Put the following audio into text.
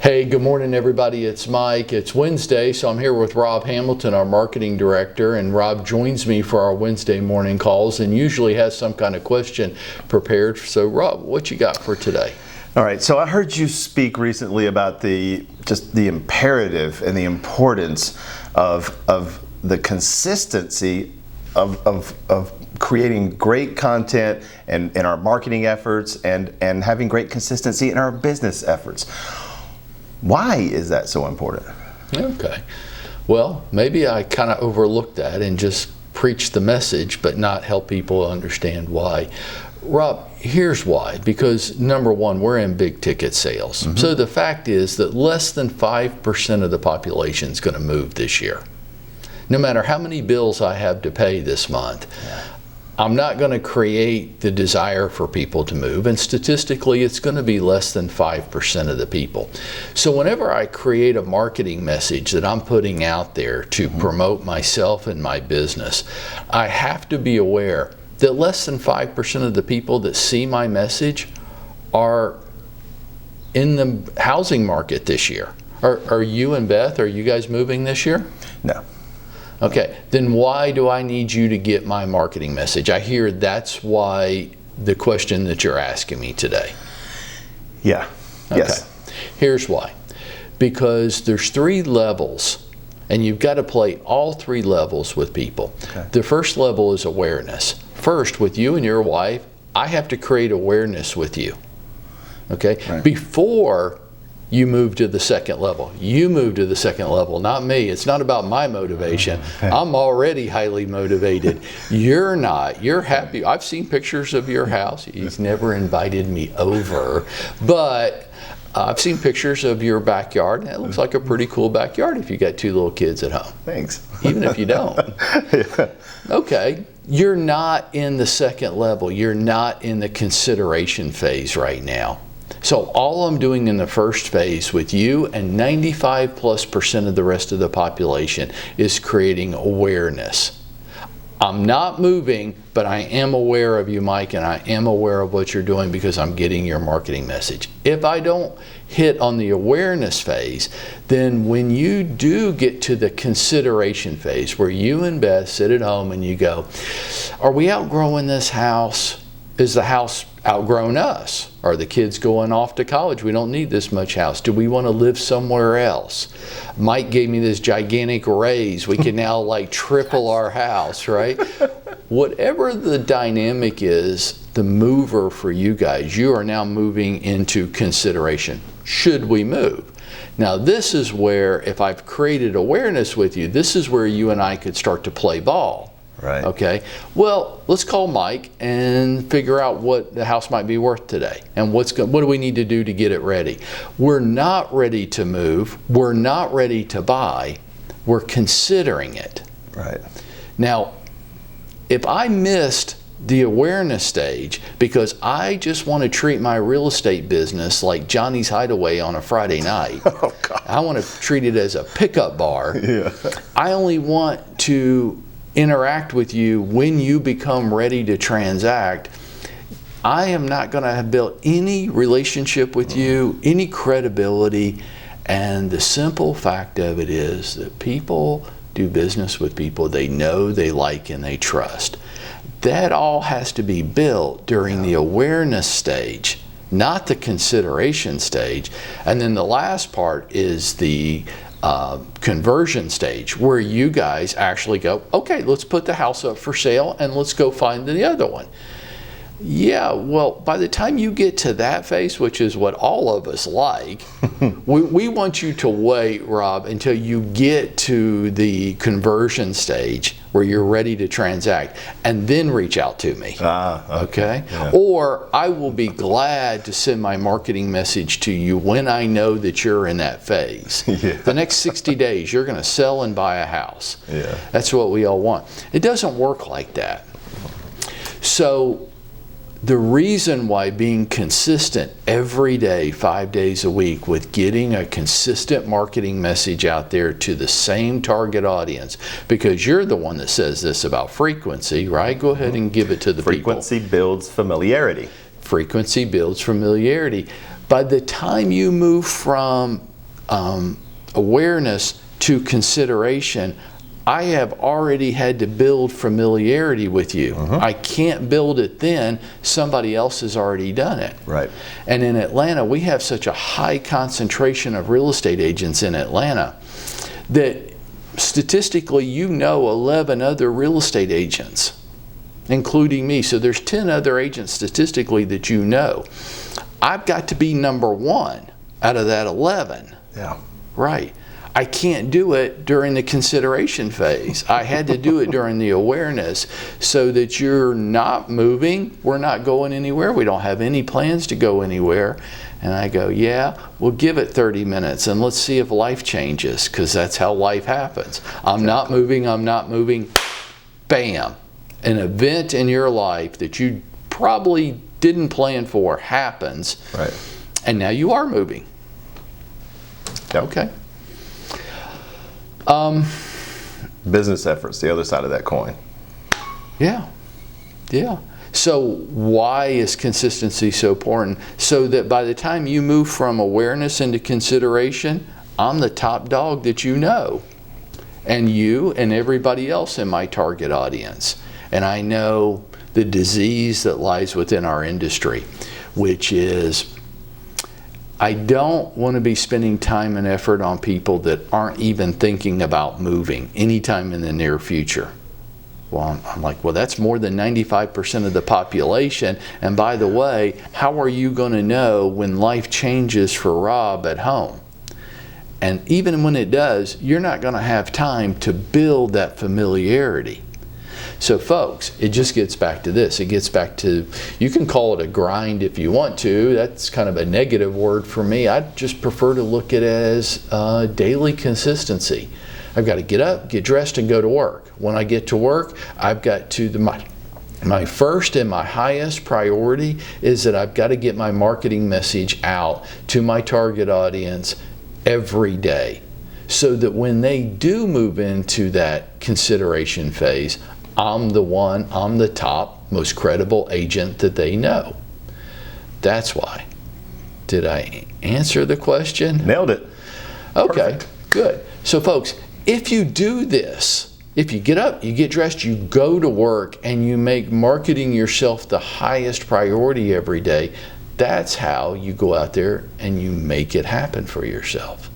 Hey, good morning everybody. It's Mike. It's Wednesday, so I'm here with Rob Hamilton, our marketing director, and Rob joins me for our Wednesday morning calls and usually has some kind of question prepared. So Rob, what you got for today? All right, so I heard you speak recently about the imperative and the importance of the consistency of creating great content and in our marketing efforts and having great consistency in our business efforts. Why is that so important? Okay. Well, maybe I kind of overlooked that and just preached the message, but not help people understand why. Rob, here's why. Because number one, we're in big ticket sales. Mm-hmm. So the fact is that less than 5% of the population is going to move this year. No matter how many bills I have to pay this month, I'm not going to create the desire for people to move, and statistically it's going to be less than 5% of the people. So whenever I create a marketing message that I'm putting out there to promote myself and my business, I have to be aware that less than 5% of the people that see my message are in the housing market this year. Are you and Beth, are you guys moving this year? No. Okay, then why do I need you to get my marketing message? I hear that's why the question that you're asking me today. Yeah. Okay. Yes. Here's why. Because there's 3 levels, and you've got to play all 3 levels with people. Okay. The first level is awareness. First, with you and your wife, I have to create awareness with you. Okay? Right. Before you move to the second level. You move to the second level, not me. It's not about my motivation. Okay. I'm already highly motivated. You're not. You're happy. I've seen pictures of your house. He's never invited me over, but I've seen pictures of your backyard, and it looks like a pretty cool backyard if you got 2 little kids at home. Thanks. Even if you don't. Yeah. Okay. You're not in the second level. You're not in the consideration phase right now. So all I'm doing in the first phase with you and 95+% of the rest of the population is creating awareness. I'm not moving, but I am aware of you, Mike, and I am aware of what you're doing because I'm getting your marketing message. If I don't hit on the awareness phase, then when you do get to the consideration phase where you and Beth sit at home and you go, are we outgrowing this house? Is the house outgrown us? Are the kids going off to college? We don't need this much house. Do we want to live somewhere else? Mike gave me this gigantic raise. We can now like triple our house, right? Whatever the dynamic is, the mover for you guys, you are now moving into consideration. Should we move? Now this is where, if I've created awareness with you, this is where you and I could start to play ball. Right. Okay. Well, let's call Mike and figure out what the house might be worth today, and what do we need to do to get it ready. We're not ready to move. We're not ready to buy. We're considering it. Right. Now, if I missed the awareness stage because I just want to treat my real estate business like Johnny's Hideaway on a Friday night. Oh, God. I want to treat it as a pickup bar. Yeah. I only want to interact with you when you become ready to transact. I am not going to have built any relationship with you, any credibility, and the simple fact of it is that people do business with people they know, they like, and they trust. That all has to be built during the awareness stage, not the consideration stage. And then the last part is the conversion stage, where you guys actually go, okay, let's put the house up for sale and let's go find the other one. Yeah, well, by the time you get to that phase, which is what all of us like, we want you to wait, Rob, until you get to the conversion stage where you're ready to transact, and then reach out to me. Okay? Yeah. Or I will be glad to send my marketing message to you when I know that you're in that phase. Yeah. The next 60 days, you're going to sell and buy a house. Yeah. That's what we all want. It doesn't work like that. So the reason why being consistent every day, 5 days a week, with getting a consistent marketing message out there to the same target audience, because you're the one that says this about frequency, right? Go ahead and give it to the people. Frequency builds familiarity. Frequency builds familiarity. By the time you move from awareness to consideration, I have already had to build familiarity with you. I can't build it then. Somebody else has already done it. Right. And in Atlanta, we have such a high concentration of real estate agents in Atlanta that statistically, you know 11 other real estate agents, including me. So there's 10 other agents statistically that you know. I've got to be number one out of that 11. Yeah. Right. I can't do it during the consideration phase. I had to do it during the awareness so that you're not moving. We're not going anywhere. We don't have any plans to go anywhere. And I go, yeah, we'll give it 30 minutes and let's see if life changes, because that's how life happens. I'm not moving. I'm not moving. Bam. An event in your life that you probably didn't plan for happens. Right. And now you are moving. Yep. Okay. Business efforts, the other side of that coin. Yeah. Yeah. So why is consistency so important? So that by the time you move from awareness into consideration, I'm the top dog that you know. And you and everybody else in my target audience. And I know the disease that lies within our industry, which is I don't want to be spending time and effort on people that aren't even thinking about moving anytime in the near future. Well, I'm like, well, that's more than 95% of the population. And by the way, how are you going to know when life changes for Rob at home? And even when it does, you're not going to have time to build that familiarity. So folks, it just gets back to this. It gets back to, you can call it a grind if you want to. That's kind of a negative word for me. I just prefer to look at it as daily consistency. I've got to get up, get dressed, and go to work. When I get to work, I've got to, my first and my highest priority is that I've got to get my marketing message out to my target audience every day, so that when they do move into that consideration phase, I'm the top, most credible agent that they know. That's why. Did I answer the question? Nailed it. Okay, Perfect. good. So folks, if you do this, if you get up, you get dressed, you go to work, and you make marketing yourself the highest priority every day, that's how you go out there and you make it happen for yourself.